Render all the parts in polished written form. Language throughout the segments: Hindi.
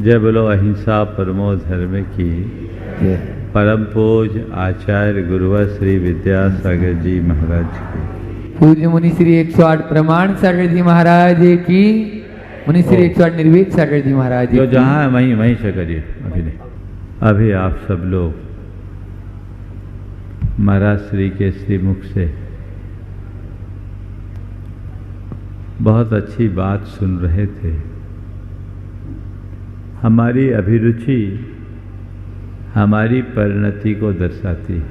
जय बोलो अहिंसा परमो धर्म की। परम पूज आचार्य गुरुवर श्री विद्यासागर जी महाराज की। पूज्य मुनि श्री 108 प्रमाण सागर जी महाराज की। मुनि श्री 108 निर्वेद सागर जी महाराज जो जहाँ है वहीं से करिए। अभी नहीं, अभी आप सब लोग महाराज श्री के श्रीमुख से बहुत अच्छी बात सुन रहे थे। हमारी अभिरुचि हमारी परिणति को दर्शाती है।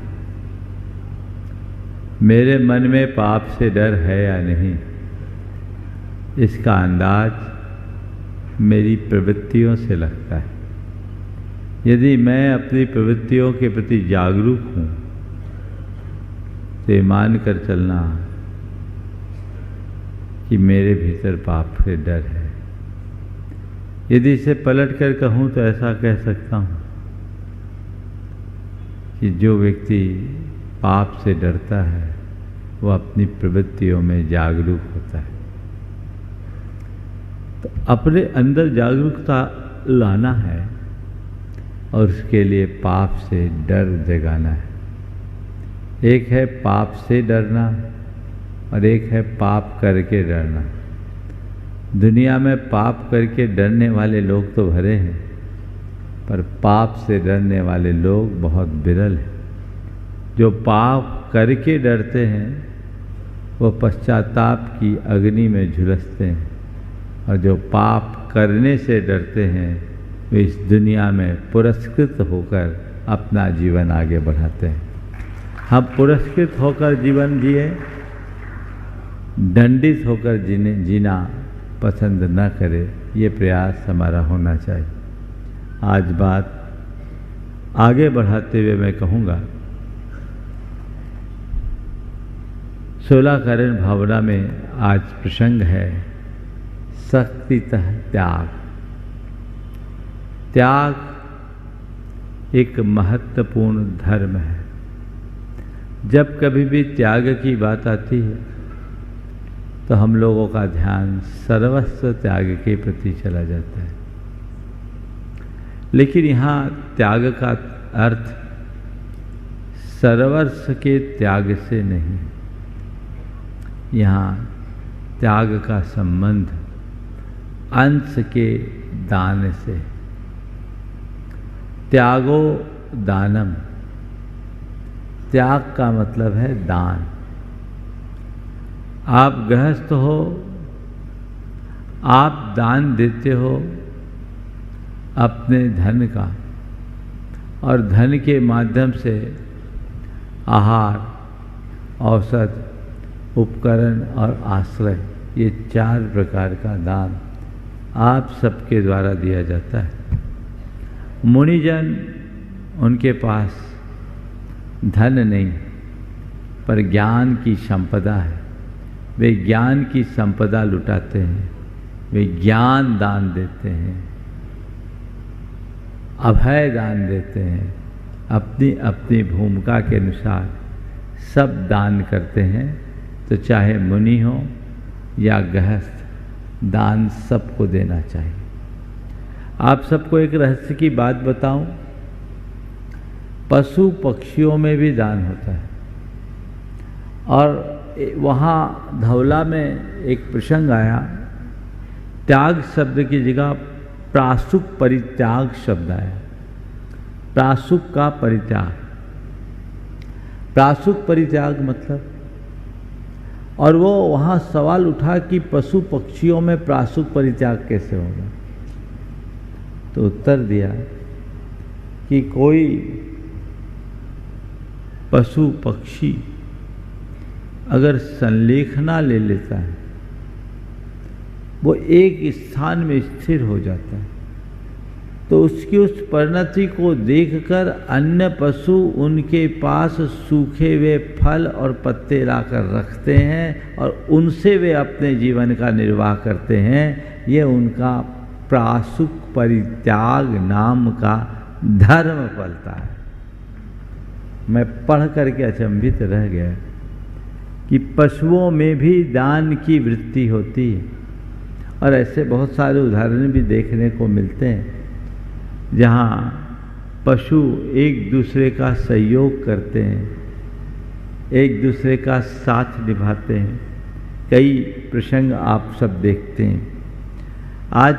मेरे मन में पाप से डर है या नहीं, इसका अंदाज मेरी प्रवृत्तियों से लगता है। यदि मैं अपनी प्रवृत्तियों के प्रति जागरूक हूँ तो ये मान कर चलना कि मेरे भीतर पाप से डर है। यदि इसे पलट कर कहूँ तो ऐसा कह सकता हूँ कि जो व्यक्ति पाप से डरता है वो अपनी प्रवृत्तियों में जागरूक होता है। तो अपने अंदर जागरूकता लाना है और उसके लिए पाप से डर जगाना है। एक है पाप से डरना और एक है पाप करके डरना। दुनिया में पाप करके डरने वाले लोग तो भरे हैं, पर पाप से डरने वाले लोग बहुत विरल हैं। जो पाप करके डरते हैं वो पश्चाताप की अग्नि में झुलसते हैं, और जो पाप करने से डरते हैं वे इस दुनिया में पुरस्कृत होकर अपना जीवन आगे बढ़ाते हैं। हम पुरस्कृत होकर जीवन जिए, दंडित होकर जीना पसंद न करे, ये प्रयास हमारा होना चाहिए। आज बात आगे बढ़ाते हुए मैं कहूँगा, 16 कारण भावना में आज प्रसंग है शक्तितः त्याग। त्याग एक महत्वपूर्ण धर्म है। जब कभी भी त्याग की बात आती है तो हम लोगों का ध्यान सर्वस्व त्याग के प्रति चला जाता है। लेकिन यहाँ त्याग का अर्थ सर्वस्व के त्याग से नहीं, यहाँ त्याग का संबंध अंश के दान से। त्यागो दानम, त्याग का मतलब है दान। आप गृहस्थ हो, आप दान देते हो अपने धन का, और धन के माध्यम से आहार, औषध, उपकरण और आश्रय, ये 4 प्रकार का दान आप सबके द्वारा दिया जाता है। मुनिजन, उनके पास धन नहीं पर ज्ञान की संपदा है। वे ज्ञान की संपदा लुटाते हैं, वे ज्ञान दान देते हैं, अभय दान देते हैं। अपनी अपनी भूमिका के अनुसार सब दान करते हैं। तो चाहे मुनि हो या गृहस्थ, दान सबको देना चाहिए। आप सबको एक रहस्य की बात बताऊं, पशु पक्षियों में भी दान होता है। और वहाँ धौला में एक प्रसंग आया, त्याग शब्द की जगह प्रासुक परित्याग शब्द आया। प्रासुक का परित्याग, प्रासुक परित्याग मतलब, और वो वहाँ सवाल उठा कि पशु पक्षियों में प्रासुक परित्याग कैसे होगा। तो उत्तर दिया कि कोई पशु पक्षी अगर संलेखना ले लेता है, वो एक स्थान में स्थिर हो जाता है, तो उसकी उस परिणति को देखकर अन्य पशु उनके पास सूखे हुए फल और पत्ते लाकर रखते हैं और उनसे वे अपने जीवन का निर्वाह करते हैं। ये उनका प्रासुक परित्याग नाम का धर्म पलता है। मैं पढ़ करके अचंभित रह गया कि पशुओं में भी दान की वृत्ति होती है, और ऐसे बहुत सारे उदाहरण भी देखने को मिलते हैं। जहाँ पशु एक दूसरे का सहयोग करते हैं, एक दूसरे का साथ निभाते हैं, कई प्रसंग आप सब देखते हैं। आज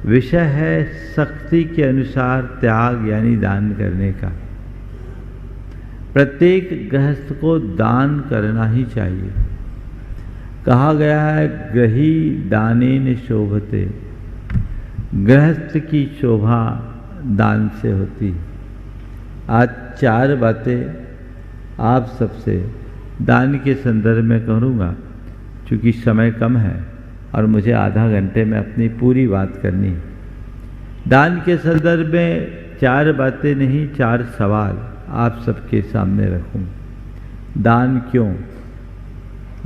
विषय है शक्ति के अनुसार त्याग यानी दान करने का। प्रत्येक गृहस्थ को दान करना ही चाहिए। कहा गया है ग्रही दानेन शोभते, गृहस्थ की शोभा दान से होती है। आज 4 बातें आप सबसे दान के संदर्भ में करूँगा, चूँकि समय कम है और मुझे आधा घंटे में अपनी पूरी बात करनी है। दान के संदर्भ में 4 बातें नहीं, 4 सवाल आप सबके सामने रखूँ। दान क्यों?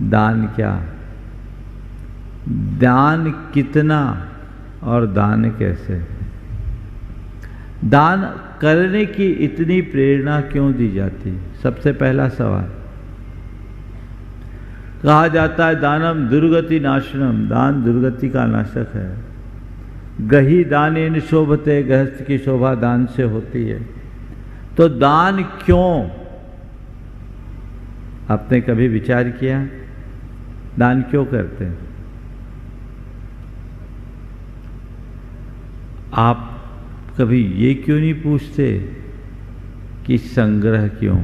दान क्या? दान कितना और दान कैसे? दान करने की इतनी प्रेरणा क्यों दी जाती है? सबसे पहला सवाल। कहा जाता है दानम दुर्गति नाशनम, दान दुर्गति का नाशक है। गही दानेन शोभते, गृहस्थ की शोभा दान से होती है। तो दान क्यों? आपने कभी विचार किया दान क्यों करते हैं? आप कभी ये क्यों नहीं पूछते कि संग्रह क्यों?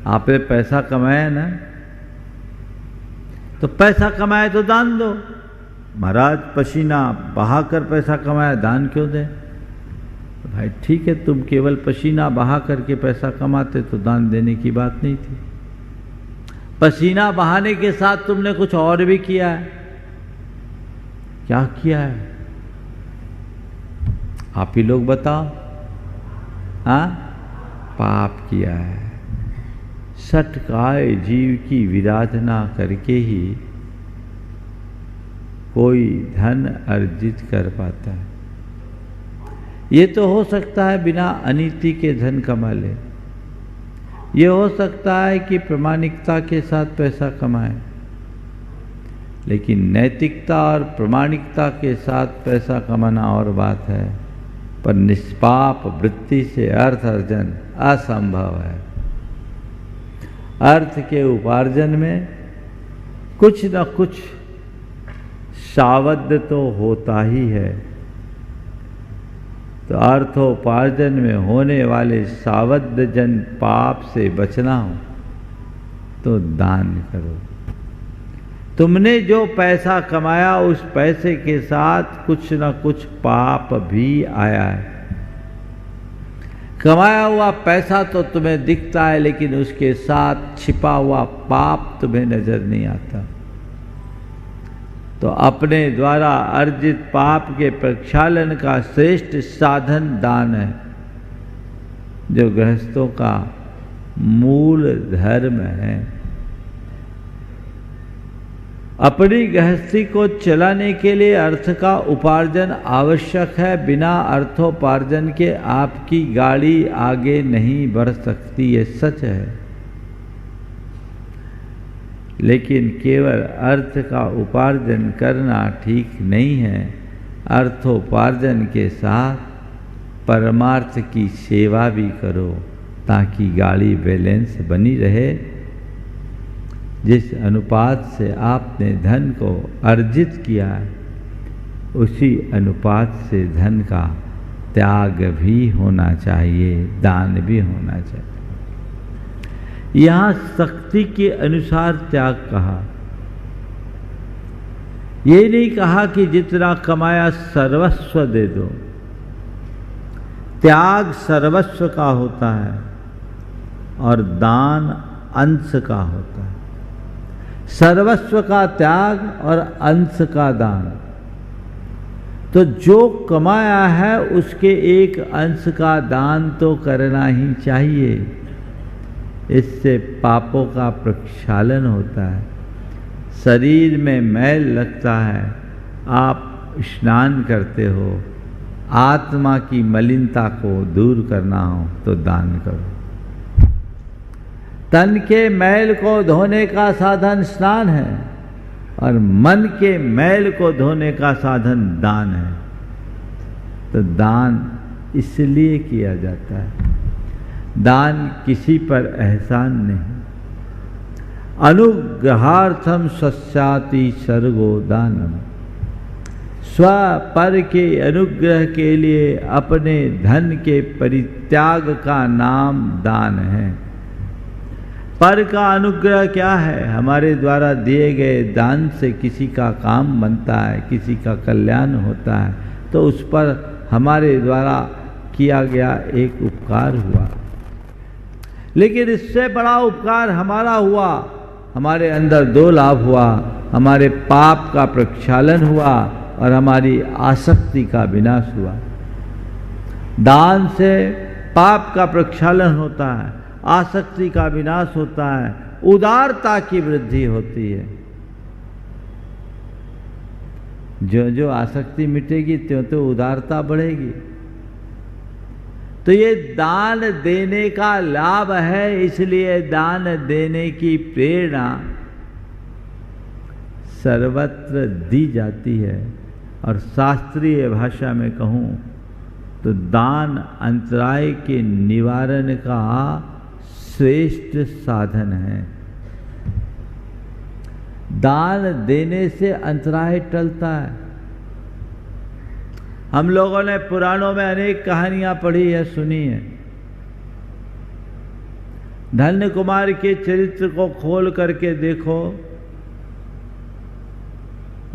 आपने पैसा कमाया ना, तो पैसा कमाया तो दान दो। महाराज पसीना बहाकर पैसा कमाया, दान क्यों दे? तो भाई ठीक है, तुम केवल पसीना बहा करके पैसा कमाते तो दान देने की बात नहीं थी। पसीना बहाने के साथ तुमने कुछ और भी किया है। क्या किया है? आप ही लोग बताओ। हाँ, पाप किया है। सटकाए जीव की विराधना करके ही कोई धन अर्जित कर पाता है। ये तो हो सकता है बिना अनीति के धन कमा ले, ये हो सकता है कि प्रामाणिकता के साथ पैसा कमाए, लेकिन नैतिकता और प्रामाणिकता के साथ पैसा कमाना और बात है, पर निष्पाप वृत्ति से अर्थ अर्जन असंभव है। अर्थ के उपार्जन में कुछ न कुछ सावध तो होता ही है। तो अर्थोपार्जन में होने वाले सावध जन पाप से बचना हो तो दान करो। तुमने जो पैसा कमाया उस पैसे के साथ कुछ न कुछ पाप भी आया है। कमाया हुआ पैसा तो तुम्हें दिखता है, लेकिन उसके साथ छिपा हुआ पाप तुम्हें नजर नहीं आता। तो अपने द्वारा अर्जित पाप के प्रक्षालन का श्रेष्ठ साधन दान है, जो गृहस्थों का मूल धर्म है। अपनी गृहस्थी को चलाने के लिए अर्थ का उपार्जन आवश्यक है। बिना अर्थोपार्जन के आपकी गाड़ी आगे नहीं बढ़ सकती, ये सच है। लेकिन केवल अर्थ का उपार्जन करना ठीक नहीं है। अर्थोपार्जन के साथ परमार्थ की सेवा भी करो, ताकि गाड़ी बैलेंस बनी रहे। जिस अनुपात से आपने धन को अर्जित किया है, उसी अनुपात से धन का त्याग भी होना चाहिए, दान भी होना चाहिए। यहाँ शक्ति के अनुसार त्याग कहा। ये नहीं कहा कि जितना कमाया सर्वस्व दे दो। त्याग सर्वस्व का होता है और दान अंश का होता है। सर्वस्व का त्याग और अंश का दान। तो जो कमाया है उसके एक अंश का दान तो करना ही चाहिए। इससे पापों का प्रक्षालन होता है, शरीर में मैल लगता है। आप स्नान करते हो, आत्मा की मलिनता को दूर करना हो तो दान करो। तन के मैल को धोने का साधन स्नान है, और मन के मैल को धोने का साधन दान है। तो दान इसलिए किया जाता है, दान किसी पर एहसान नहीं। अनुग्रहार्थम सस्याति सर्गो दानम, स्व पर के अनुग्रह के लिए अपने धन के परित्याग का नाम दान है। पर का अनुग्रह क्या है? हमारे द्वारा दिए गए दान से किसी का काम बनता है, किसी का कल्याण होता है, तो उस पर हमारे द्वारा किया गया एक उपकार हुआ। लेकिन इससे बड़ा उपकार हमारा हुआ, हमारे अंदर दो लाभ हुआ, हमारे पाप का प्रक्षालन हुआ और हमारी आसक्ति का विनाश हुआ। दान से पाप का प्रक्षालन होता है, आसक्ति का विनाश होता है, उदारता की वृद्धि होती है। जो जो आसक्ति मिटेगी त्यों तो उदारता बढ़ेगी। तो ये दान देने का लाभ है, इसलिए दान देने की प्रेरणा सर्वत्र दी जाती है। और शास्त्रीय भाषा में कहूँ तो दान अंतराय के निवारण का श्रेष्ठ साधन है। दान देने से अंतराय टलता है। हम लोगों ने पुराणों में अनेक कहानियां पढ़ी है, सुनी है। धन्य कुमार के चरित्र को खोल करके देखो,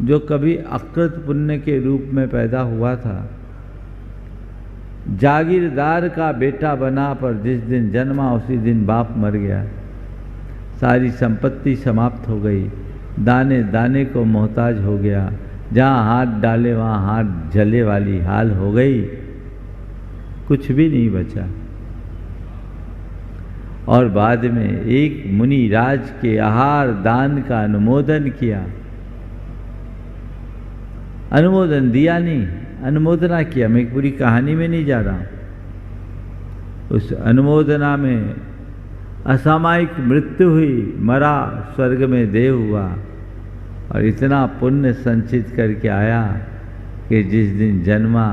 जो कभी अकृत पुण्य के रूप में पैदा हुआ था, जागीरदार का बेटा बना, पर जिस दिन जन्मा उसी दिन बाप मर गया, सारी संपत्ति समाप्त हो गई, दाने दाने को मोहताज हो गया, जहाँ हाथ डाले वहाँ हाथ जले वाली हाल हो गई, कुछ भी नहीं बचा। और बाद में एक मुनि राज के आहार दान का अनुमोदन किया, अनुमोदन दिया नहीं, अनुमोदना किया। मैं पूरी कहानी में नहीं जा रहा हूं। उस अनुमोदना में असामयिक मृत्यु हुई, मरा, स्वर्ग में देव हुआ और इतना पुण्य संचित करके आया कि जिस दिन जन्मा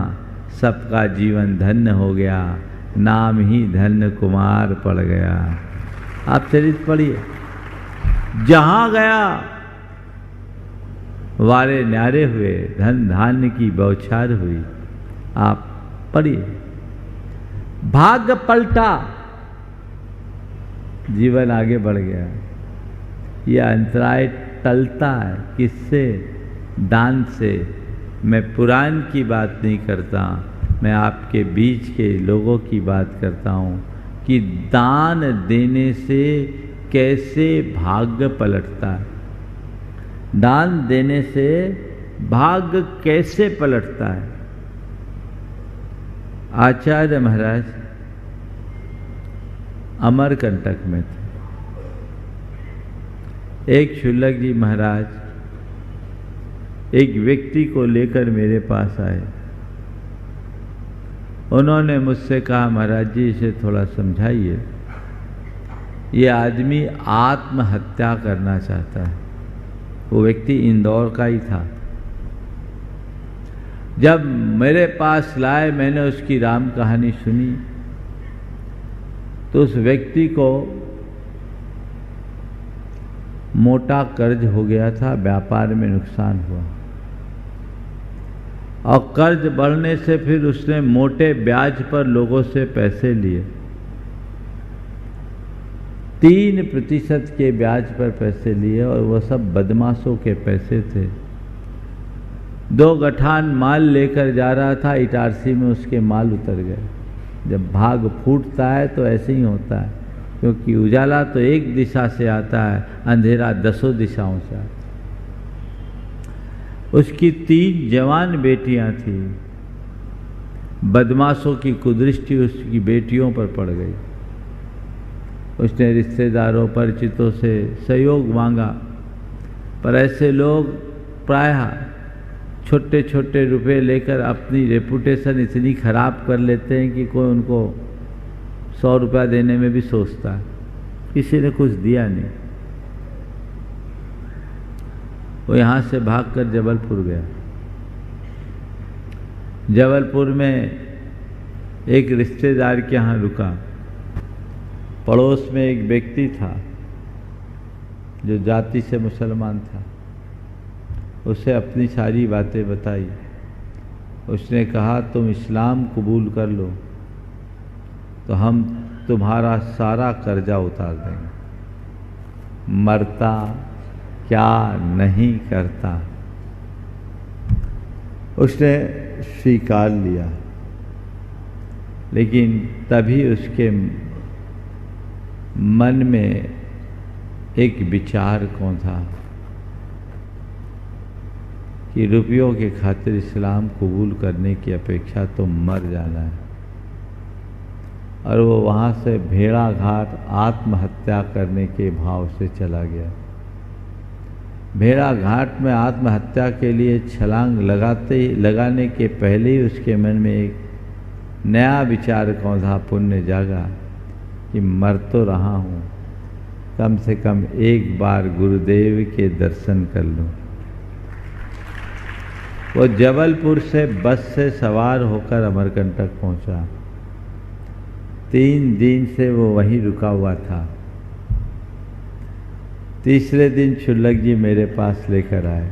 सबका जीवन धन्य हो गया, नाम ही धन्य कुमार पड़ गया। आप चरित्र पढ़िए, जहां गया वारे न्यारे हुए, धन धान्य की बौछार हुई। आप पढ़िए, भाग्य पलटा, जीवन आगे बढ़ गया। यह अंतराय टलता है किससे? दान से। मैं पुराण की बात नहीं करता, मैं आपके बीच के लोगों की बात करता हूँ कि दान देने से कैसे भाग्य पलटता है। दान देने से भाग्य कैसे पलटता है। आचार्य महाराज अमरकंटक में थे। एक शुल्लक जी महाराज एक व्यक्ति को लेकर मेरे पास आए। उन्होंने मुझसे कहा, महाराज जी इसे थोड़ा समझाइए, ये आदमी आत्महत्या करना चाहता है। वो व्यक्ति इंदौर का ही था। जब मेरे पास लाए, मैंने उसकी राम कहानी सुनी, तो उस व्यक्ति को मोटा कर्ज हो गया था, व्यापार में नुकसान हुआ और कर्ज बढ़ने से फिर उसने मोटे ब्याज पर लोगों से पैसे लिए। 3% के ब्याज पर पैसे लिए और वह सब बदमाशों के पैसे थे। 2 गठान माल लेकर जा रहा था, इटारसी में उसके माल उतर गए। जब भाग फूटता है तो ऐसे ही होता है, क्योंकि उजाला तो एक दिशा से आता है, अंधेरा 10 दिशाओं से आता है। उसकी 3 जवान बेटियां थी, बदमाशों की कुदृष्टि उसकी बेटियों पर पड़ गई। उसने रिश्तेदारों परिचितों से सहयोग मांगा, पर ऐसे लोग प्रायः छोटे छोटे रुपए लेकर अपनी रेपुटेशन इतनी खराब कर लेते हैं कि कोई उनको 100 रुपया देने में भी सोचता है। किसी ने कुछ दिया नहीं। वो यहाँ से भागकर जबलपुर गया। जबलपुर में एक रिश्तेदार के यहाँ रुका। पड़ोस में एक व्यक्ति था जो जाति से मुसलमान था। उसे अपनी सारी बातें बताई। उसने कहा तुम इस्लाम कबूल कर लो तो हम तुम्हारा सारा कर्जा उतार देंगे। मरता क्या नहीं करता। उसने स्वीकार लिया, लेकिन तभी उसके मन में एक विचार कौन था कि रुपयों के खातिर इस्लाम कबूल करने की अपेक्षा तो मर जाना है। और वो वहाँ से भेड़ाघाट आत्महत्या करने के भाव से चला गया। भेड़ाघाट में आत्महत्या के लिए छलांग लगाने के पहले ही उसके मन में एक नया विचार कौन था, पुण्य जागा कि मर तो रहा हूँ, कम से कम एक बार गुरुदेव के दर्शन कर लूँ। वो जबलपुर से बस से सवार होकर अमरकंटक पहुंचा। 3 दिन से वो वहीं रुका हुआ था। तीसरे दिन क्षुल्लक जी मेरे पास लेकर आए।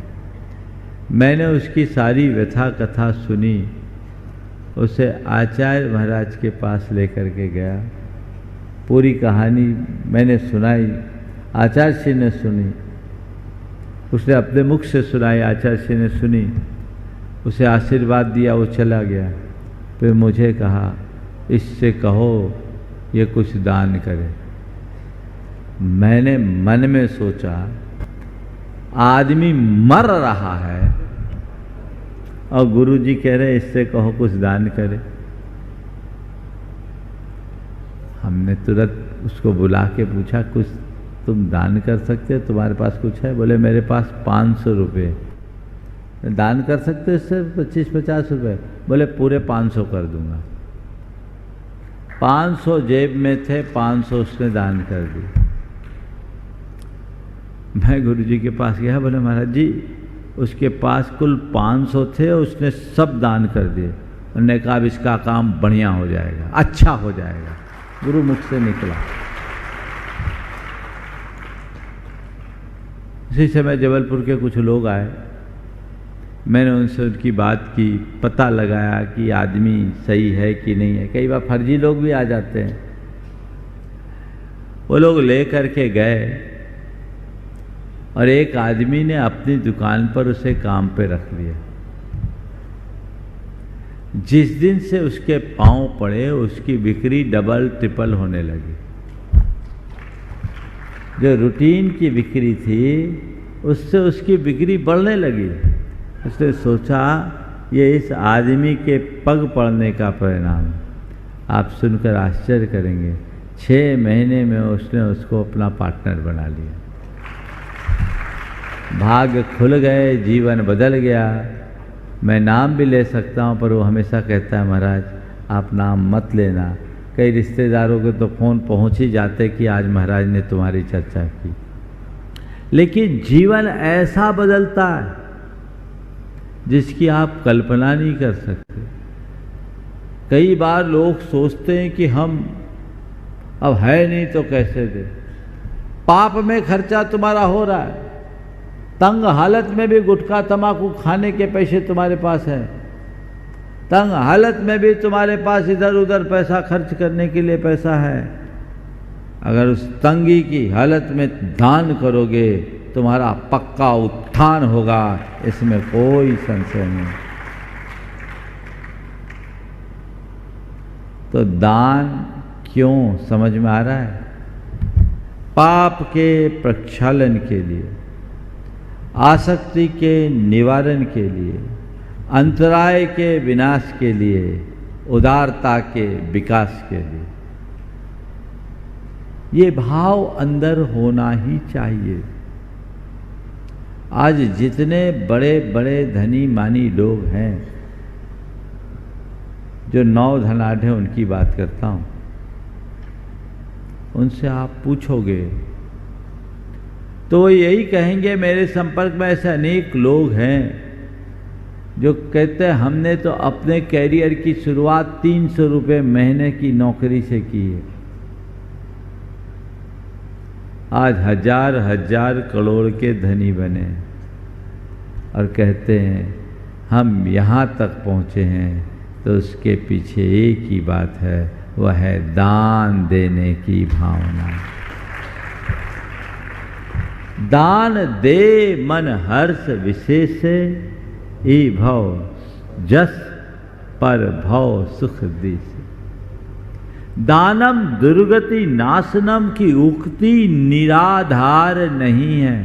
मैंने उसकी सारी व्यथा कथा सुनी। उसे आचार्य महाराज के पास लेकर के गया। पूरी कहानी मैंने सुनाई, आचार्य श्री ने सुनी। उसने अपने मुख से सुनाई, आचार्य श्री ने सुनी। उसे आशीर्वाद दिया, वो चला गया। फिर मुझे कहा इससे कहो ये कुछ दान करे। मैंने मन में सोचा आदमी मर रहा है और गुरुजी कह रहे इससे कहो कुछ दान करे। हमने तुरंत उसको बुला के पूछा कुछ तुम दान कर सकते हो, तुम्हारे पास कुछ है? बोले मेरे पास 500 रुपये। दान कर सकते हो इससे 25-50 रुपये? बोले पूरे 500 कर दूंगा। 500 जेब में थे, 500 उसने दान कर दी। मैं गुरुजी के पास गया। बोले महाराज जी उसके पास कुल 500 थे और उसने सब दान कर दिए। उन्होंने कहा अब इसका काम बढ़िया हो जाएगा, अच्छा हो जाएगा। गुरु मुख से निकला। इसी समय जबलपुर के कुछ लोग आए। मैंने उनसे उनकी बात की, पता लगाया कि आदमी सही है कि नहीं है। कई बार फर्जी लोग भी आ जाते हैं। वो लोग ले करके गए और एक आदमी ने अपनी दुकान पर उसे काम पे रख लिया। जिस दिन से उसके पांव पड़े उसकी बिक्री डबल ट्रिपल होने लगी। जो रूटीन की बिक्री थी उससे उसकी बिक्री बढ़ने लगी। उसने सोचा ये इस आदमी के पग पड़ने का परिणाम है। आप सुनकर आश्चर्य करेंगे, 6 महीने में उसने उसको अपना पार्टनर बना लिया। भाग्य खुल गए, जीवन बदल गया। मैं नाम भी ले सकता हूँ पर वो हमेशा कहता है महाराज आप नाम मत लेना। कई रिश्तेदारों के तो फ़ोन पहुँच ही जाते कि आज महाराज ने तुम्हारी चर्चा की। लेकिन जीवन ऐसा बदलता है जिसकी आप कल्पना नहीं कर सकते। कई बार लोग सोचते हैं कि हम अब है नहीं तो कैसे दे। पाप में खर्चा तुम्हारा हो रहा है, तंग हालत में भी गुटखा तम्बाकू खाने के पैसे तुम्हारे पास हैं, तंग हालत में भी तुम्हारे पास इधर उधर पैसा खर्च करने के लिए पैसा है। अगर उस तंगी की हालत में दान करोगे तुम्हारा पक्का उत्थान होगा, इसमें कोई संशय नहीं। तो दान क्यों समझ में आ रहा है? पाप के प्रक्षालन के लिए, आसक्ति के निवारण के लिए, अंतराय के विनाश के लिए, उदारता के विकास के लिए। ये भाव अंदर होना ही चाहिए। आज जितने बड़े बड़े धनी मानी लोग हैं, जो नौ धनाढ़ हैं, उनकी बात करता हूँ, उनसे आप पूछोगे तो वो यही कहेंगे, मेरे संपर्क में ऐसे अनेक लोग हैं जो कहते हैं हमने तो अपने कैरियर की शुरुआत 300 रुपये महीने की नौकरी से की है, आज हजार हजार करोड़ के धनी बने और कहते हैं हम यहाँ तक पहुँचे हैं। तो उसके पीछे एक ही बात है, वह है दान देने की भावना। दान दे मन हर्ष विशेष, ई भव जस पर भव सुख दिस। दानम दुर्गति नाशनम की उक्ति निराधार नहीं है,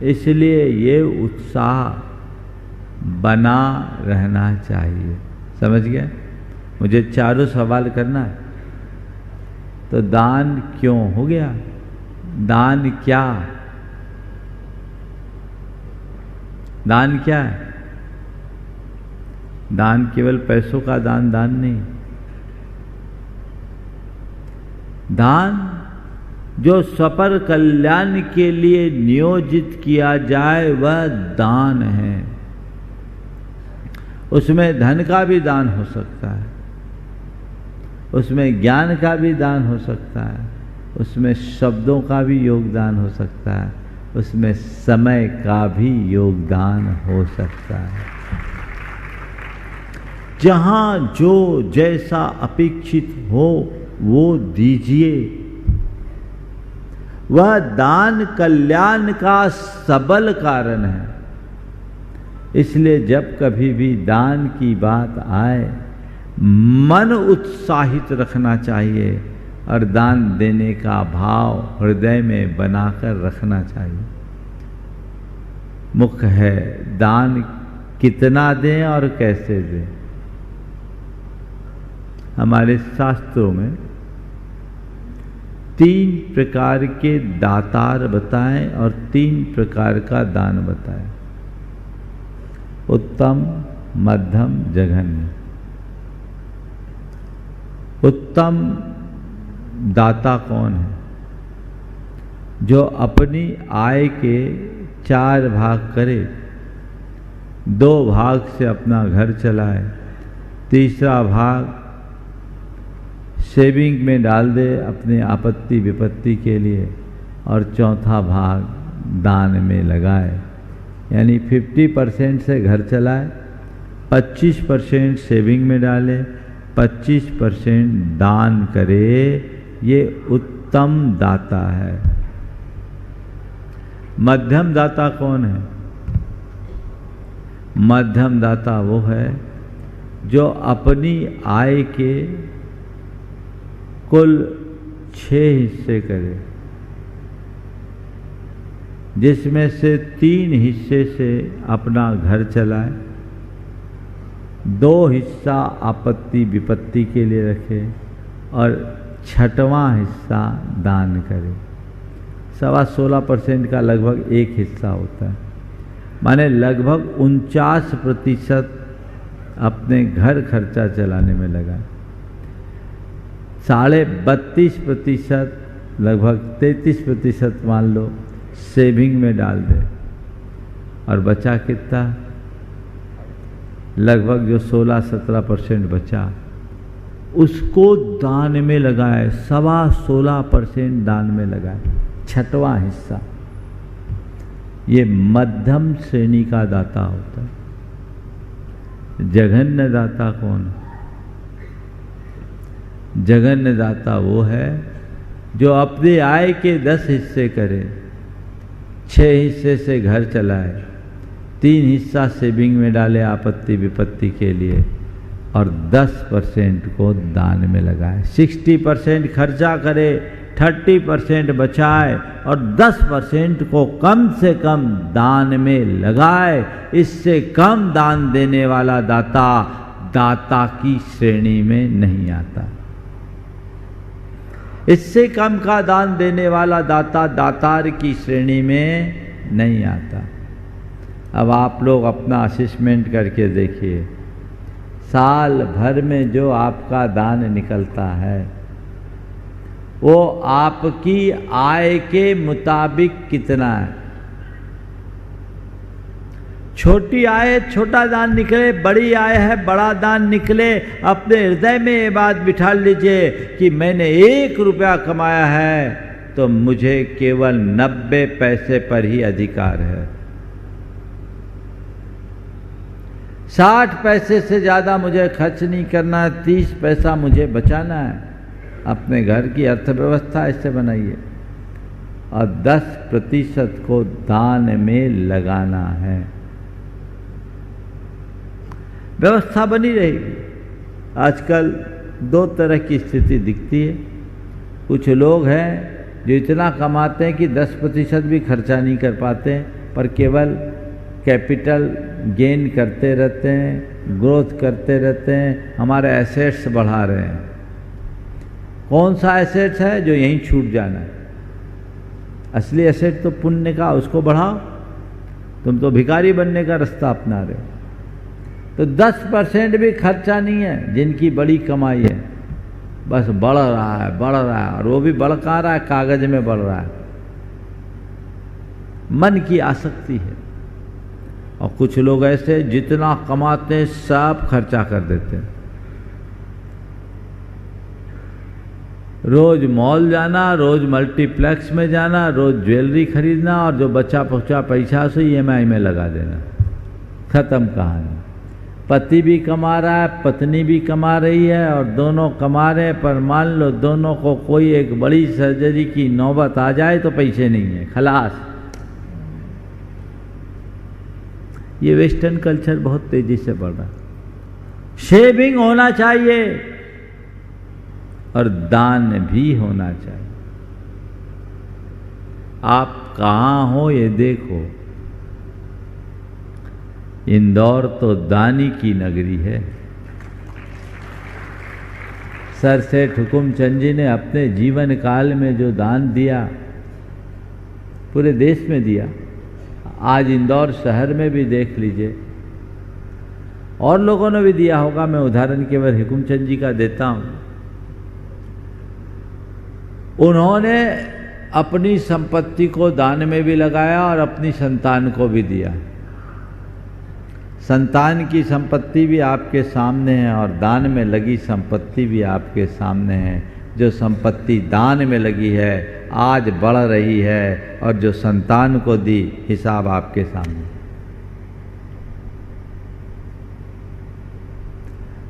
इसलिए ये उत्साह बना रहना चाहिए। समझ गया? मुझे चारों सवाल करना है। तो दान क्यों हो गया? दान क्या? दान क्या है? दान केवल पैसों का दान नहीं। दान जो स्वपर कल्याण के लिए नियोजित किया जाए वह दान है। उसमें धन का भी दान हो सकता है, उसमें ज्ञान का भी दान हो सकता है, उसमें शब्दों का भी योगदान हो सकता है, उसमें समय का भी योगदान हो सकता है। जहां जो जैसा अपेक्षित हो वो दीजिए। वह दान कल्याण का सबल कारण है। इसलिए जब कभी भी दान की बात आए, मन उत्साहित रखना चाहिए और दान देने का भाव हृदय में बनाकर रखना चाहिए। मुख्य है दान कितना दें और कैसे दें। हमारे शास्त्रों में 3 प्रकार के दातार बताएं और 3 प्रकार का दान बताएं, उत्तम, मध्यम, जघन्य। उत्तम दाता कौन है? जो अपनी आय के 4 भाग करे, 2 भाग से अपना घर चलाए, तीसरा भाग सेविंग में डाल दे अपने आपत्ति विपत्ति के लिए, और चौथा भाग दान में लगाए। यानी 50% से घर चलाए, 25% सेविंग में डाले, 25% दान करे। ये उत्तम दाता है। मध्यम दाता कौन है? मध्यम दाता वो है जो अपनी आय के कुल 6 हिस्से करे, जिसमें से 3 हिस्से से अपना घर चलाए, 2 हिस्सा आपत्ति विपत्ति के लिए रखे और 6वां हिस्सा दान करे। 16.25% का लगभग 1 हिस्सा होता है। माने लगभग 49% अपने घर खर्चा चलाने में लगा, 32.5%, लगभग 33% मान लो सेविंग में डाल दे, और बचा कितना? लगभग जो 16-17% बचा उसको दान में लगाए, 16.25% दान में लगाए, 6वां हिस्सा। ये मध्यम श्रेणी का दाता होता है। जघन्य दाता कौन है? जघन्य दाता वो है जो अपने आय के 10 हिस्से करे, 6 हिस्से से घर चलाए, 3 हिस्सा सेविंग में डाले आपत्ति विपत्ति के लिए, और 10% को दान में लगाए। 60% खर्चा करे, 30% बचाए और 10% को कम से कम दान में लगाए। इससे कम दान देने वाला दाता दाता की श्रेणी में नहीं आता। इससे कम का दान देने वाला दाता दातार की श्रेणी में नहीं आता। अब आप लोग अपना असेसमेंट करके देखिए, साल भर में जो आपका दान निकलता है वो आपकी आय के मुताबिक कितना है। छोटी आय छोटा दान निकले, बड़ी आय है बड़ा दान निकले। अपने हृदय में ये बात बिठा लीजिए कि मैंने 1 रुपया कमाया है तो मुझे केवल 90 पैसे पर ही अधिकार है। 60 पैसे से ज़्यादा मुझे खर्च नहीं करना, 30 पैसा मुझे बचाना है। अपने घर की अर्थव्यवस्था ऐसे बनाइए और 10% को दान में लगाना है। व्यवस्था बनी रहेगी। आजकल 2 तरह की स्थिति दिखती है। कुछ लोग हैं जो इतना कमाते हैं कि 10% भी खर्चा नहीं कर पाते हैं, पर केवल कैपिटल गेन करते रहते हैं, ग्रोथ करते रहते हैं, हमारे एसेट्स बढ़ा रहे हैं। कौन सा एसेट्स है जो यहीं छूट जाना है? असली एसेट तो पुण्य का, उसको बढ़ाओ। तुम तो भिखारी बनने का रास्ता अपना रहे हो। तो 10% भी खर्चा नहीं है जिनकी बड़ी कमाई है, बस बढ़ रहा है और वो भी बढ़ कहाँ रहा है, कागज में बढ़ रहा है। मन की आसक्ति है। और कुछ लोग ऐसे जितना कमाते हैं सब खर्चा कर देते हैं। रोज मॉल जाना, रोज मल्टीप्लेक्स में जाना, रोज ज्वेलरी खरीदना और जो बचा खुचा पैसा से EMI में लगा देना। खत्म कहानी। पति भी कमा रहा है, पत्नी भी कमा रही है और दोनों कमा रहे हैं, पर मान लो दोनों को कोई एक बड़ी सर्जरी की नौबत आ जाए तो पैसे नहीं है, खलास। ये वेस्टर्न कल्चर बहुत तेजी से बढ़ रहा है। शेविंग होना चाहिए और दान भी होना चाहिए। आप कहाँ हो ये देखो। इंदौर तो दानी की नगरी है। सर सेठ हुकुमचंद जी ने अपने जीवन काल में जो दान दिया पूरे देश में दिया। आज इंदौर शहर में भी देख लीजिए, और लोगों ने भी दिया होगा। मैं उदाहरण केवल हुकुमचंद जी का देता हूं। उन्होंने अपनी संपत्ति को दान में भी लगाया और अपनी संतान को भी दिया। संतान की संपत्ति भी आपके सामने है और दान में लगी संपत्ति भी आपके सामने है। जो संपत्ति दान में लगी है आज बढ़ रही है और जो संतान को दी हिसाब आपके सामने।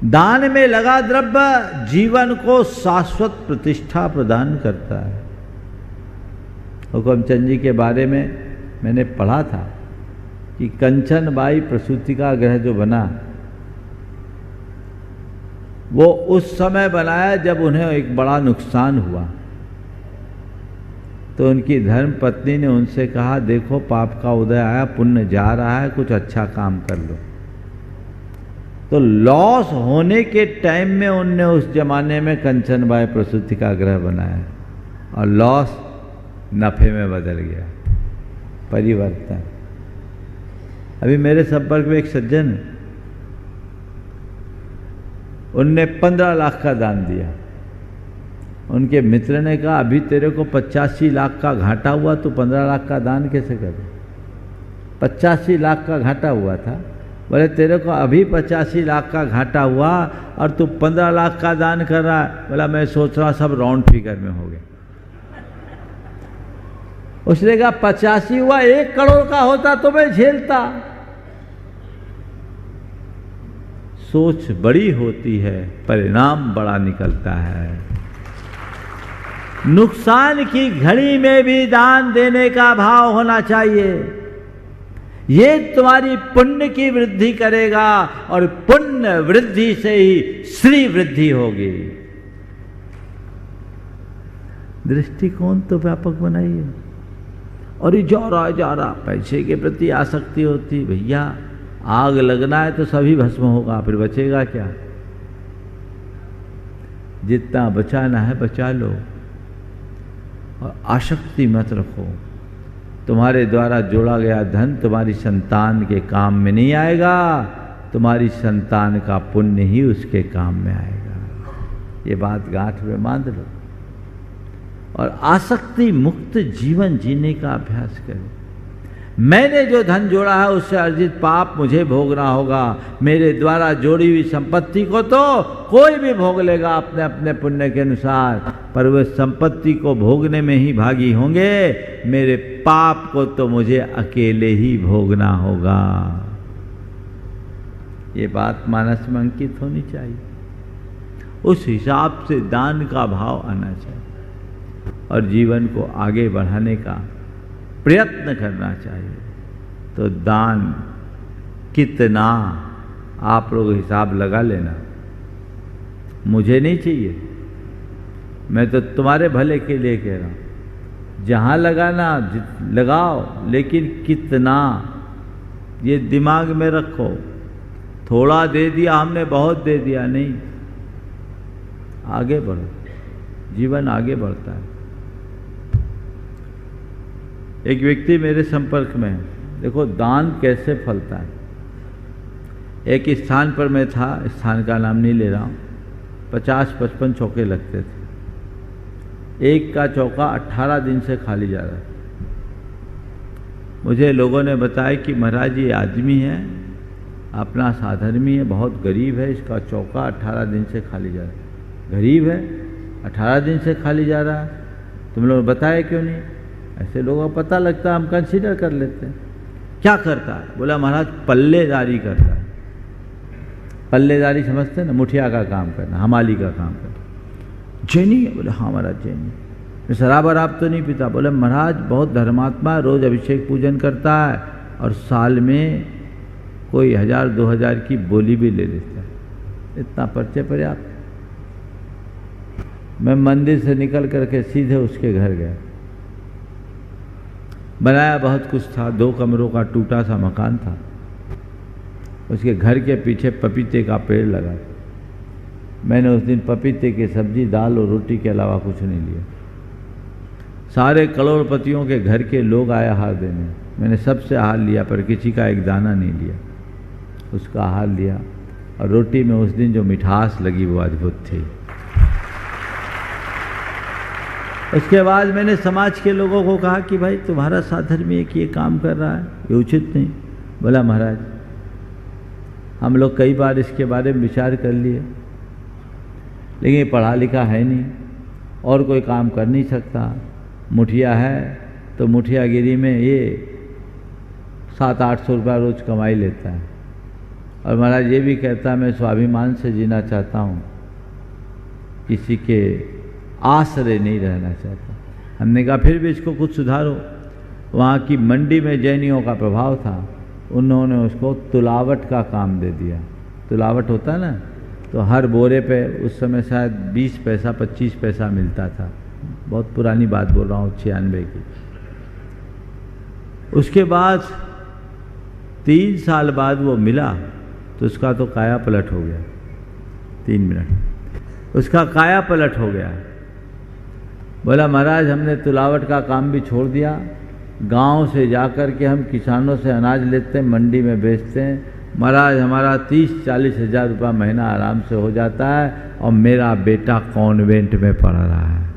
दान में लगा द्रव्य जीवन को शाश्वत प्रतिष्ठा प्रदान करता है। हुकुमचंद जी के बारे में मैंने पढ़ा था कि कंचन बाई प्रसूति का गृह जो बना वो उस समय बनाया जब उन्हें एक बड़ा नुकसान हुआ। तो उनकी धर्म पत्नी ने उनसे कहा, देखो पाप का उदय आया, पुण्य जा रहा है, कुछ अच्छा काम कर लो। तो लॉस होने के टाइम में उनने उस जमाने में कंचन बाई प्रसूति का गृह बनाया और लॉस नफे में बदल गया। परिवर्तन। अभी मेरे संपर्क में एक सज्जन, उनने 15 लाख का दान दिया। उनके मित्र ने कहा, अभी तेरे को 85 लाख का घाटा हुआ, तो 15 लाख का दान कैसे करे? 85 लाख का घाटा हुआ था। बोले तेरे को अभी 85 लाख का घाटा हुआ और तू 15 लाख का दान कर रहा है। बोला मैं सोच रहा सब राउंड फिगर में हो गए। उसने कहा 85 हुआ, 1 करोड़ का होता तो मैं झेलता। सोच बड़ी होती है, परिणाम बड़ा निकलता है। नुकसान की घड़ी में भी दान देने का भाव होना चाहिए। ये तुम्हारी पुण्य की वृद्धि करेगा और पुण्य वृद्धि से ही श्री वृद्धि होगी। दृष्टिकोण तो व्यापक बनाइए। और ये जा रहा पैसे के प्रति आसक्ति होती, भैया आग लगना है तो सभी भस्म होगा, फिर बचेगा क्या? जितना बचाना है बचा लो और आसक्ति मत रखो। तुम्हारे द्वारा जोड़ा गया धन तुम्हारी संतान के काम में नहीं आएगा, तुम्हारी संतान का पुण्य ही उसके काम में आएगा। ये बात गांठ में बांध लो। और आसक्ति मुक्त जीवन जीने का अभ्यास करें। मैंने जो धन जोड़ा है उससे अर्जित पाप मुझे भोगना होगा। मेरे द्वारा जोड़ी हुई संपत्ति को तो कोई भी भोग लेगा अपने अपने पुण्य के अनुसार, पर वह संपत्ति को भोगने में ही भागी होंगे। मेरे पाप को तो मुझे अकेले ही भोगना होगा। ये बात मानस में अंकित होनी चाहिए। उस हिसाब से दान का भाव आना चाहिए और जीवन को आगे बढ़ाने का प्रयत्न करना चाहिए। तो दान कितना आप लोग हिसाब लगा लेना, मुझे नहीं चाहिए, मैं तो तुम्हारे भले के लिए कह रहा हूं। जहां लगाना लगाओ, लेकिन कितना ये दिमाग में रखो। थोड़ा दे दिया हमने, बहुत दे दिया नहीं। आगे बढ़ो, जीवन आगे बढ़ता है। एक व्यक्ति मेरे संपर्क में है। देखो दान कैसे फलता है। एक स्थान पर मैं था, स्थान का नाम नहीं ले रहा हूँ, 50-55 चौके लगते थे। एक का चौका 18 दिन से खाली जा रहा है। मुझे लोगों ने बताया कि महाराज ये आदमी है, अपना साधर्मी है, बहुत गरीब है, इसका चौका 18 दिन से खाली जा रहा है। गरीब है, 18 दिन से खाली जा रहा है, तुम लोग बताए क्यों नहीं? ऐसे लोगों को पता लगता है, हम कंसीडर कर लेते हैं। क्या करता है? बोला महाराज पल्लेदारी करता है। पल्लेदारी समझते हैं ना, मुठिया का काम करना, हमाली का काम करना। जैनी है? बोले हाँ महाराज जैनी। मैं शराब वराब तो नहीं पीता। बोले महाराज बहुत धर्मात्मा, रोज अभिषेक पूजन करता है और साल में कोई 1000-2000 की बोली भी ले लेता है। इतना परिचय पर्याप्त। मैं मंदिर से निकल करके सीधे उसके घर गया। बनाया बहुत कुछ था, 2 कमरों का टूटा सा मकान था। उसके घर के पीछे पपीते का पेड़ लगा। मैंने उस दिन पपीते की सब्जी, दाल और रोटी के अलावा कुछ नहीं लिया। सारे करोड़पतियों के घर के लोग आए आहार देने, मैंने सबसे आहार लिया, पर किसी का एक दाना नहीं लिया। उसका आहार लिया और रोटी में उस दिन जो मिठास लगी वो अद्भुत थी। उसके बाद मैंने समाज के लोगों को कहा कि भाई तुम्हारा साधर्मी एक ये काम कर रहा है, ये उचित नहीं। बोला महाराज हम लोग कई बार इसके बारे में विचार कर लिए, लेकिन ये पढ़ा लिखा है नहीं और कोई काम कर नहीं सकता। मुठिया है तो मुठियागिरी में ये 700-800 रुपया रोज कमाई लेता है। और महाराज ये भी कहता है मैं स्वाभिमान से जीना चाहता हूँ, किसी के आश्रय नहीं रहना चाहता। हमने कहा फिर भी इसको कुछ सुधारो। वहाँ की मंडी में जैनियों का प्रभाव था, उन्होंने उसको तुलावट का काम दे दिया। तुलावट होता है ना, तो हर बोरे पे उस समय शायद 20 पैसा 25 पैसा मिलता था। बहुत पुरानी बात बोल रहा हूँ, 96 की। उसके बाद 3 साल बाद वो मिला तो उसका तो काया पलट हो गया। 3 मिनट उसका काया पलट हो गया। बोला महाराज हमने तुलावट का काम भी छोड़ दिया, गांव से जाकर के हम किसानों से अनाज लेते हैं, मंडी में बेचते हैं। महाराज हमारा 30-40 हज़ार रुपया महीना आराम से हो जाता है और मेरा बेटा कॉन्वेंट में पढ़ रहा है।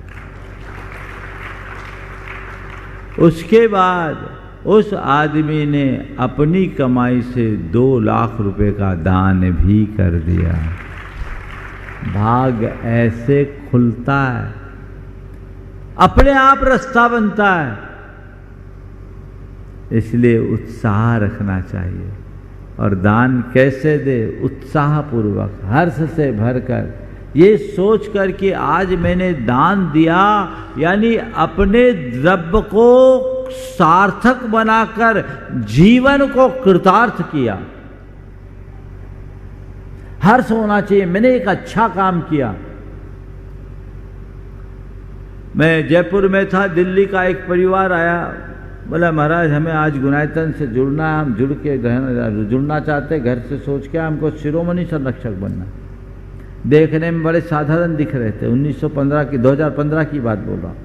उसके बाद उस आदमी ने अपनी कमाई से 2 लाख रुपए का दान भी कर दिया। भाग्य ऐसे खुलता है, अपने आप रास्ता बनता है। इसलिए उत्साह रखना चाहिए। और दान कैसे दे? उत्साह पूर्वक, हर्ष से भरकर, ये सोच कर कि आज मैंने दान दिया, यानी अपने द्रव्य को सार्थक बनाकर जीवन को कृतार्थ किया। हर्ष होना चाहिए, मैंने एक अच्छा काम किया। मैं जयपुर में था, दिल्ली का एक परिवार आया, बोला महाराज हमें आज गुणायतन से जुड़ना है, हम जुड़ना चाहते, घर से सोच के हमको शिरोमणि संरक्षक बनना। देखने में बड़े साधारण दिख रहे थे। 2015 की बात बोल रहा हूँ।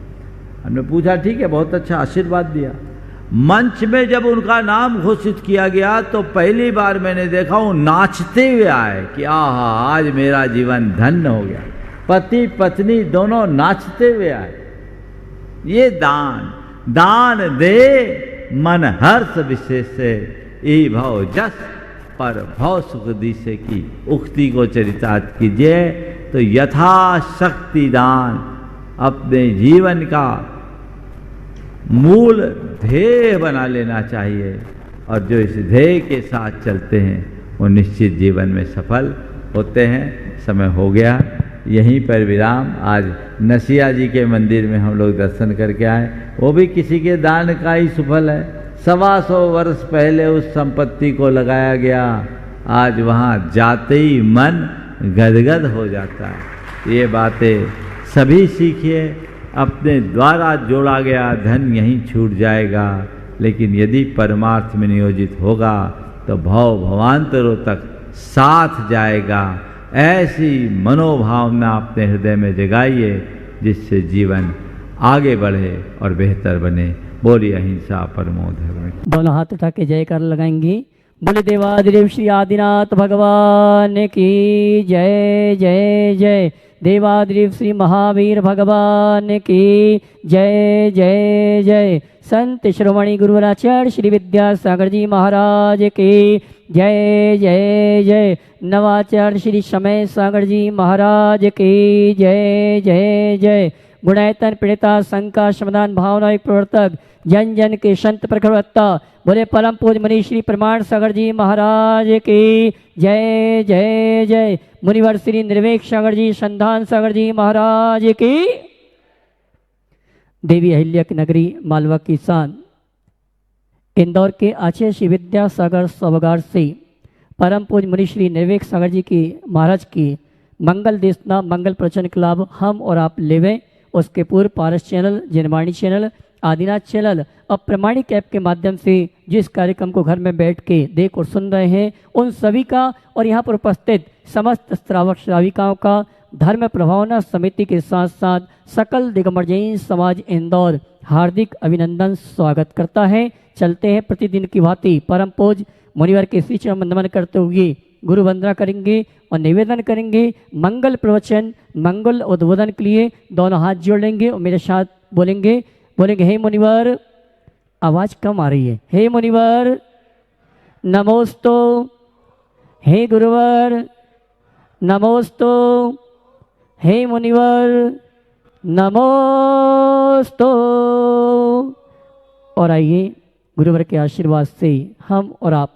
हमने पूछा ठीक है, बहुत अच्छा, आशीर्वाद दिया। मंच में जब उनका नाम घोषित किया गया तो पहली बार मैंने देखा वो नाचते हुए आए कि आहा आज मेरा जीवन धन्य हो गया। पति पत्नी दोनों नाचते हुए आए। ये दान दान दे मन हर्ष विशेष ई भव जस पर भव सुख दिशे की उक्ति को चरितार्थ कीजिए तो यथाशक्ति दान अपने जीवन का मूल ध्येय बना लेना चाहिए और जो इस ध्येय के साथ चलते हैं वो निश्चित जीवन में सफल होते हैं। समय हो गया, यहीं पर विराम। आज नसिया जी के मंदिर में हम लोग दर्शन करके आए, वो भी किसी के दान का ही सुफल है। 125 वर्ष पहले उस संपत्ति को लगाया गया, आज वहाँ जाते ही मन गदगद हो जाता है। ये बातें सभी सीखिए। अपने द्वारा जोड़ा गया धन यहीं छूट जाएगा, लेकिन यदि परमार्थ में नियोजित होगा तो भव भवांतरों तक साथ जाएगा। ऐसी मनोभावना अपने हृदय में जगाइए जिससे जीवन आगे बढ़े और बेहतर बने। बोलिए अहिंसा परमो धर्म। दोनों हाथ उठा के जयकार लगाएंगे। बोले देवादिदेव श्री आदिनाथ भगवान की जय जय जय। देवादिदेव श्री महावीर भगवान की जय जय जय। संत श्रोमणी गुरुवराचार्य श्री विद्यासागर जी महाराज की जय जय जय। नवाचार्य श्री समय सागर जी महाराज की जय जय जय। गुणायतन पीड़िता शंका समाधान भावना एक प्रवर्तक जन जन के संत प्रखरवत्ता बोले परम पूज्य मुनि श्री प्रमाण सागर जी महाराज की जय जय जय। मुनिवर श्री निर्वेक सागर जी संधान सागर जी महाराज की। देवी अहिल्या की नगरी मालवा की शान इंदौर के आचार्य श्री विद्यासागर सभागार से परम पूज्य मुनि श्री निर्वेक सागर जी की महाराज की मंगल देशना मंगल प्रवचन का लाभ हम और आप लेवें। उसके पूर्व Paras channel, Janvani channel, Adinath channel अब प्रमाणिक ऐप के माध्यम से जिस कार्यक्रम को घर में बैठ के देख और सुन रहे हैं उन सभी का और यहाँ पर उपस्थित समस्त श्रावक श्राविकाओं का धर्म प्रभावना समिति के साथ साथ सकल दिगंबर जैन समाज इंदौर हार्दिक अभिनंदन स्वागत करता है। चलते हैं प्रतिदिन की भांति परम पूज्य मुनिवर के श्री चरण वंदन करते हुए गुरु वंदना करेंगे और निवेदन करेंगे। मंगल प्रवचन मंगल उद्बोधन के लिए दोनों हाथ जोड़ लेंगे और मेरे साथ बोलेंगे हे मुनिवर। आवाज कम आ रही है। हे मुनिवर नमोस्तु। हे गुरुवर नमोस्तु। हे मुनिवर नमोस्तु। और आइए गुरुवर के आशीर्वाद से हम और आप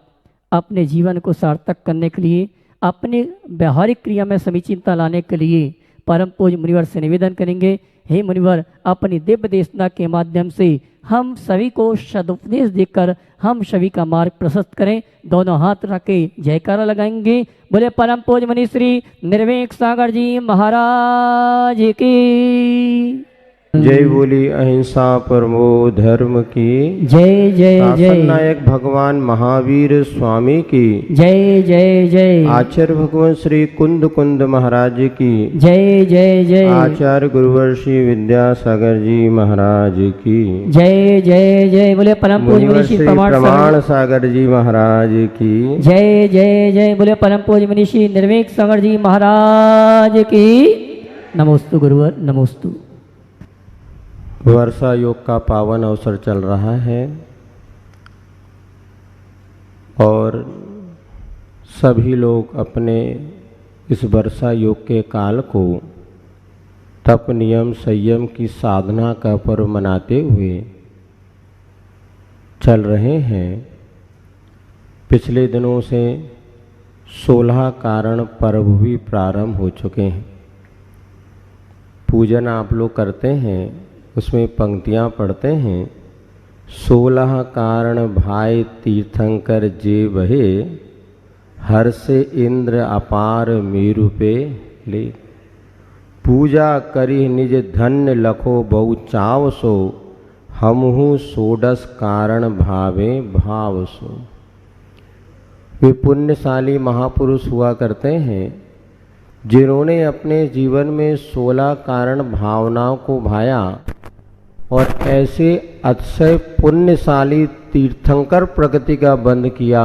अपने जीवन को सार्थक करने के लिए अपने व्यावहारिक क्रिया में समीचीनता लाने के लिए परम पूज्य मुनिवर से निवेदन करेंगे। हे मुनिवर अपनी दिव्य देशना के माध्यम से हम सभी को सदुपदेश देकर हम सभी का मार्ग प्रशस्त करें। दोनों हाथ रख के जयकारा लगाएंगे। बोले परम पूज्य मुनि श्री निर्वेक सागर जी महाराज की जय। बोली अहिंसा परमो धर्म की जय जय जय। नायक भगवान महावीर स्वामी की जय जय जय। आचार्य भगवान श्री कुंद कुंद महाराज की जय जय जय। आचार्य गुरुवर श्री विद्यासागर जी महाराज की जय जय जय। बोले परम पूज्य मुनि श्री प्रमाण सागर जी महाराज की जय जय जय। बोले परम पूज्य मुनि श्री निर्वेक सागर जी महाराज की नमोस्तु गुरुवर नमोस्तु। वर्षा योग का पावन अवसर चल रहा है और सभी लोग अपने इस वर्षा योग के काल को तप नियम संयम की साधना का पर्व मनाते हुए चल रहे हैं। पिछले दिनों से 16 कारण पर्व भी प्रारंभ हो चुके हैं। पूजन आप लोग करते हैं, उसमें पंक्तियाँ पढ़ते हैं। 16 कारण भाई तीर्थंकर जे बहे, हर से इंद्र अपार मेरु पे ले। पूजा करी निज धन्य लखो बहु चाव सो, हमहु 16 कारण भावे भाव सो। वे पुण्यशाली महापुरुष हुआ करते हैं जिन्होंने अपने जीवन में 16 कारण भावनाओं को भाया और ऐसे अतिशय पुण्यशाली तीर्थंकर प्रगति का बंद किया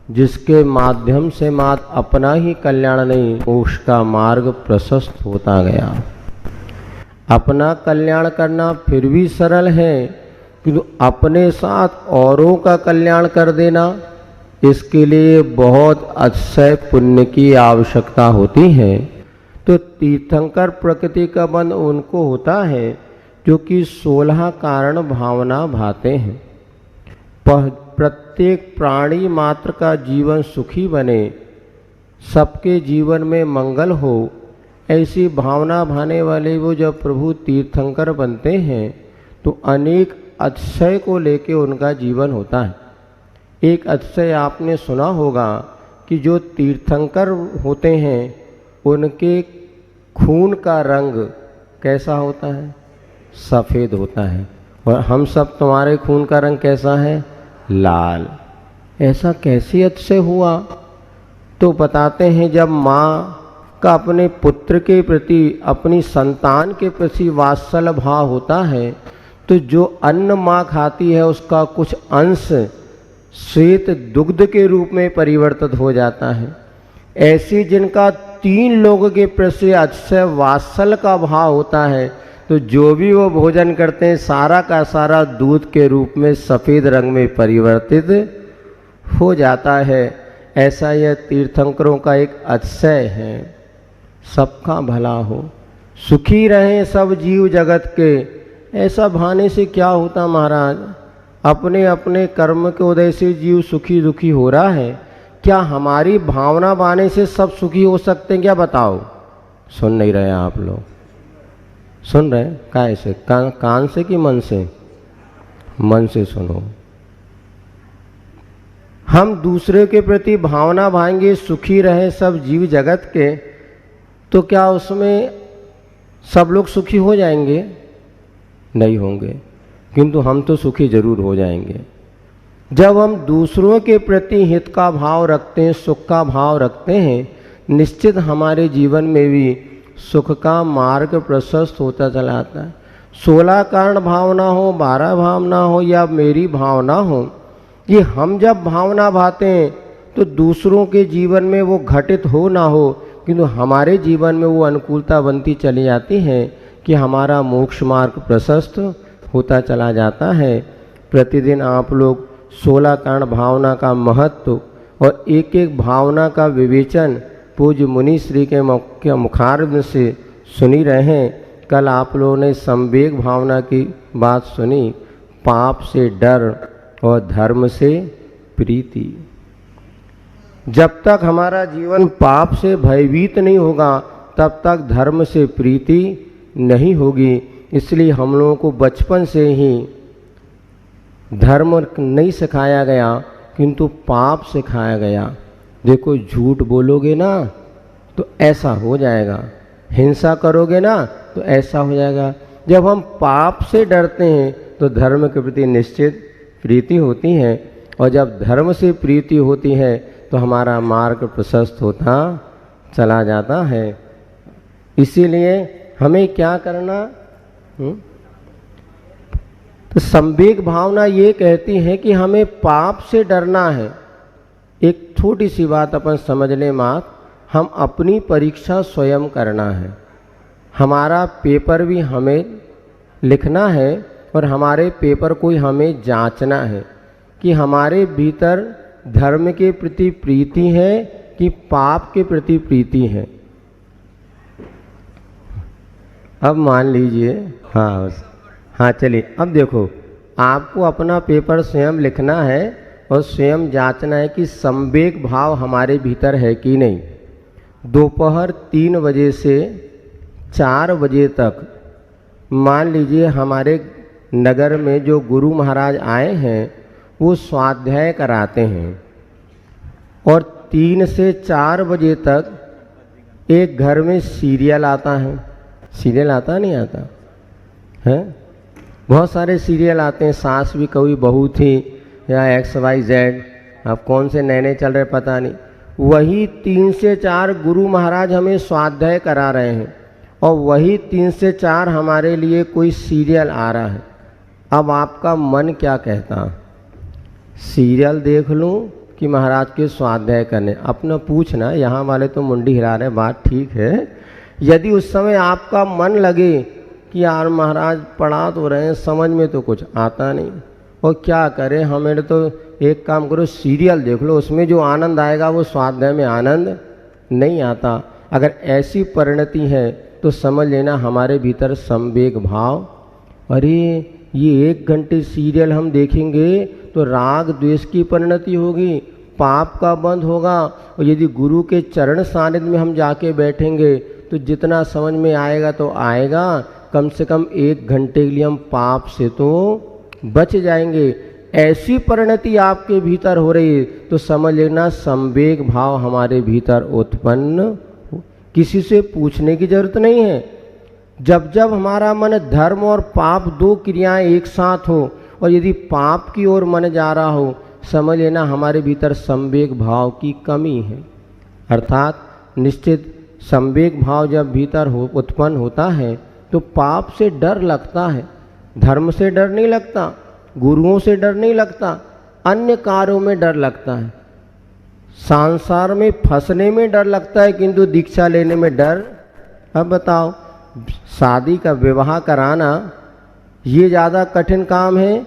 जिसके माध्यम से मात्र अपना ही कल्याण नहीं उसका मार्ग प्रशस्त होता गया। अपना कल्याण करना फिर भी सरल है, किंतु अपने साथ औरों का कल्याण कर देना, इसके लिए बहुत अतिशय पुण्य की आवश्यकता होती है। तो तीर्थंकर प्रकृति का बंध उनको होता है जो कि 16 कारण भावना भाते हैं। प्रत्येक प्राणी मात्र का जीवन सुखी बने, सबके जीवन में मंगल हो, ऐसी भावना भाने वाले वो जब प्रभु तीर्थंकर बनते हैं तो अनेक अतिशय को लेके उनका जीवन होता है। एक अतिशय आपने सुना होगा कि जो तीर्थंकर होते हैं उनके खून का रंग कैसा होता है? सफ़ेद होता है। और हम सब, तुम्हारे खून का रंग कैसा है? लाल। ऐसा कैसे अतिशय हुआ? तो बताते हैं जब माँ का अपने पुत्र के प्रति, अपनी संतान के प्रति वात्सल्य भाव होता है तो जो अन्न माँ खाती है उसका कुछ अंश श्वेत दुग्ध के रूप में परिवर्तित हो जाता है। ऐसे जिनका 3 लोगों के प्रति अतिशय वात्सल्य का भाव होता है तो जो भी वो भोजन करते हैं सारा का सारा दूध के रूप में सफ़ेद रंग में परिवर्तित हो जाता है। ऐसा यह तीर्थंकरों का एक अतिशय है। सबका भला हो, सुखी रहें सब जीव जगत के, ऐसा भाने से क्या होता महाराज? अपने अपने कर्म के उदय से जीव सुखी दुखी हो रहा है, क्या हमारी भावना बाने से सब सुखी हो सकते हैं क्या? बताओ। सुन नहीं रहे आप लोग? सुन रहे? काय से? कान से कि मन से? मन से सुनो। हम दूसरे के प्रति भावना भाएंगे सुखी रहे सब जीव जगत के, तो क्या उसमें सब लोग सुखी हो जाएंगे? नहीं होंगे, किंतु हम तो सुखी जरूर हो जाएंगे। जब हम दूसरों के प्रति हित का भाव रखते हैं, सुख का भाव रखते हैं, निश्चित हमारे जीवन में भी सुख का मार्ग प्रशस्त होता चला आता है। 16 कारण भावना हो, 12 भावना हो या मेरी भावना हो, ये हम जब भावना भाते हैं तो दूसरों के जीवन में वो घटित हो ना हो, किंतु हमारे जीवन में वो अनुकूलता बनती चली जाती है कि हमारा मोक्ष मार्ग प्रशस्त होता चला जाता है। प्रतिदिन आप लोग 16 कारण भावना का महत्व और एक एक भावना का विवेचन पूज्य मुनि श्री के मुखारविंद से सुनी रहे हैं। कल आप लोगों ने संवेग भावना की बात सुनी, पाप से डर और धर्म से प्रीति। जब तक हमारा जीवन पाप से भयभीत नहीं होगा तब तक धर्म से प्रीति नहीं होगी। इसलिए हम लोगों को बचपन से ही धर्म नहीं सिखाया गया किंतु पाप सिखाया गया। देखो, झूठ बोलोगे ना तो ऐसा हो जाएगा, हिंसा करोगे ना तो ऐसा हो जाएगा। जब हम पाप से डरते हैं तो धर्म के प्रति निश्चित प्रीति होती है, और जब धर्म से प्रीति होती है तो हमारा मार्ग प्रशस्त होता चला जाता है। इसीलिए हमें क्या करना? तो संवेग भावना ये कहती है कि हमें पाप से डरना है। एक छोटी सी बात अपन समझ लें माँ, हम अपनी परीक्षा स्वयं करना है। हमारा पेपर भी हमें लिखना है और हमारे पेपर को हमें जांचना है कि हमारे भीतर धर्म के प्रति प्रीति है कि पाप के प्रति प्रीति है। अब मान लीजिए, हाँ चलिए, अब देखो, आपको अपना पेपर स्वयं लिखना है और स्वयं जांचना है कि संवेग भाव हमारे भीतर है कि नहीं। दोपहर 3 बजे से 4 बजे तक मान लीजिए हमारे नगर में जो गुरु महाराज आए हैं वो स्वाध्याय कराते हैं, और 3 से 4 बजे तक एक घर में सीरियल आता है। सीरियल आता नहीं आता है? बहुत सारे सीरियल आते हैं, सास भी कभी बहू थी या XYZ, अब कौन से नए नए चल रहे पता नहीं। वही 3 से 4 गुरु महाराज हमें स्वाध्याय करा रहे हैं और वही 3 से 4 हमारे लिए कोई सीरियल आ रहा है। अब आपका मन क्या कहता? सीरियल देख लूं कि महाराज के स्वाध्याय करने? अपना पूछना, यहाँ वाले तो मुंडी हिला रहे, बात ठीक है। यदि उस समय आपका मन लगे कि यार महाराज पढ़ा तो रहे हैं, समझ में तो कुछ आता नहीं, और क्या करें हमें। तो एक काम करो, सीरियल देख लो, उसमें जो आनंद आएगा वो स्वाध्याय में आनंद नहीं आता। अगर ऐसी परिणति है तो समझ लेना हमारे भीतर संवेग भाव, अरे ये 1 घंटे सीरियल हम देखेंगे तो राग द्वेष की परिणति होगी, पाप का बंध होगा। और यदि गुरु के चरण सानिध्य में हम जाके बैठेंगे तो जितना समझ में आएगा तो आएगा, कम से कम 1 घंटे के लिए हम पाप से तो बच जाएंगे। ऐसी परिणति आपके भीतर हो रही है तो समझ लेना संवेग भाव हमारे भीतर उत्पन्न, किसी से पूछने की जरूरत नहीं है। जब जब हमारा मन धर्म और पाप 2 क्रियाएं एक साथ हो और यदि पाप की ओर मन जा रहा हो, समझ लेना हमारे भीतर संवेग भाव की कमी है। अर्थात निश्चित संवेग भाव जब भीतर उत्पन्न होता है तो पाप से डर लगता है, धर्म से डर नहीं लगता, गुरुओं से डर नहीं लगता, अन्य कार्यों में डर लगता है, संसार में फंसने में डर लगता है, किंतु दीक्षा लेने में डर। अब बताओ, शादी का विवाह कराना ये ज़्यादा कठिन काम है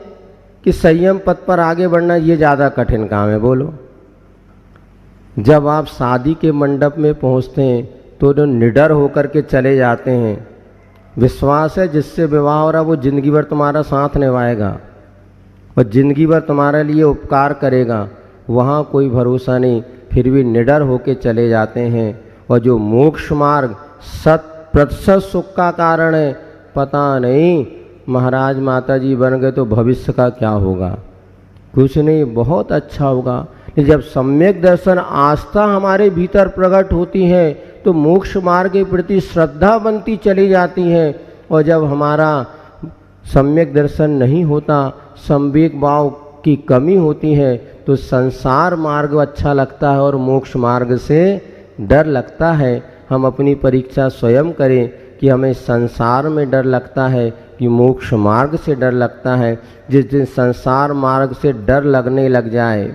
कि संयम पथ पर आगे बढ़ना ये ज़्यादा कठिन काम है? बोलो। जब आप शादी के मंडप में पहुंचते हैं तो निडर होकर के चले जाते हैं, विश्वास है जिससे विवाह हो रहा वो जिंदगी भर तुम्हारा साथ निभाएगा और जिंदगी भर तुम्हारे लिए उपकार करेगा, वहाँ कोई भरोसा नहीं, फिर भी निडर होके चले जाते हैं। और जो मोक्ष मार्ग 100% सुख का कारण है, पता नहीं महाराज माता जी बन गए तो भविष्य का क्या होगा, कुछ नहीं, बहुत अच्छा होगा। जब सम्यक दर्शन आस्था हमारे भीतर प्रकट होती है तो मोक्ष मार्ग के प्रति श्रद्धा बनती चली जाती है। और जब हमारा सम्यक दर्शन नहीं होता, संवेग भाव की कमी होती है, तो संसार मार्ग अच्छा लगता है और मोक्ष मार्ग से डर लगता है। हम अपनी परीक्षा स्वयं करें कि हमें संसार में डर लगता है कि मोक्ष मार्ग से डर लगता है। जिस दिन संसार मार्ग से डर लगने लग जाए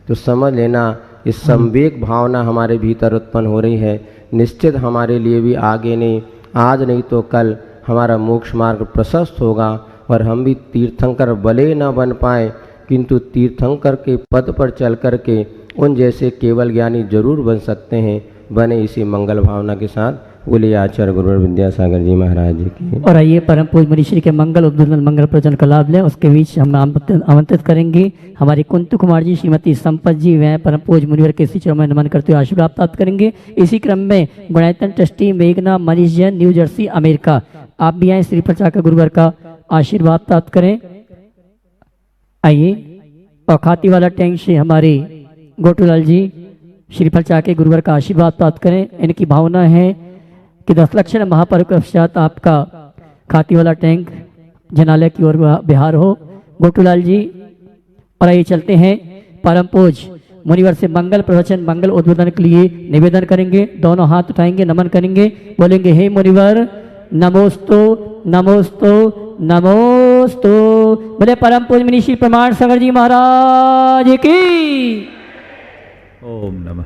तो समझ लेना इस संवेग भावना हमारे भीतर उत्पन्न हो रही है। निश्चित हमारे लिए भी आगे नहीं, आज नहीं तो कल हमारा मोक्ष मार्ग प्रशस्त होगा और हम भी तीर्थंकर भले न बन पाए, किंतु तीर्थंकर के पद पर चल कर के उन जैसे केवल ज्ञानी जरूर बन सकते हैं। बने इसी मंगल भावना के साथ। बोलिए आचार्य गुरुवर विद्यासागर जी महाराज जी की। और आइए परम पूज्य मुनिश्री के मंगल उद्बोधन मंगल प्रवचन का लाभ लें। उसके बीच हम आमंत्रित करेंगे हमारी कुंतु कुमार जी, श्रीमती संपत जी, वह परम पूज्य मुनिवर के श्री चरणों में नमन करते हुए आशीर्वाद प्राप्त करेंगे। इसी क्रम में गुणायतन ट्रस्टी मेघना Manish Jain, new Jersey, America, आप भी आए श्री प्रचार गुरुवर का आशीर्वाद प्राप्त करें। आइए। और खाती वाला टैंक से हमारे गोटूलाल जी श्रीफल चाके गुरुवर का आशीर्वाद प्राप्त करें। इनकी भावना है कि 10 लक्षण महापर्व के पश्चात आपका खाती वाला टैंक जनालय की ओर बिहार हो। गोटूलाल जी। और आइए चलते हैं परम पूज्य मुनिवर से मंगल प्रवचन मंगल उद्बोधन के लिए निवेदन करेंगे। दोनों हाथ उठाएंगे, नमन करेंगे, बोलेंगे हे मुनिवर नमोस्तु नमोस्तु नमोस्तु। बोले परम पूज्य मुनि श्री प्रमाण सागर जी महाराज की। ओम नमः।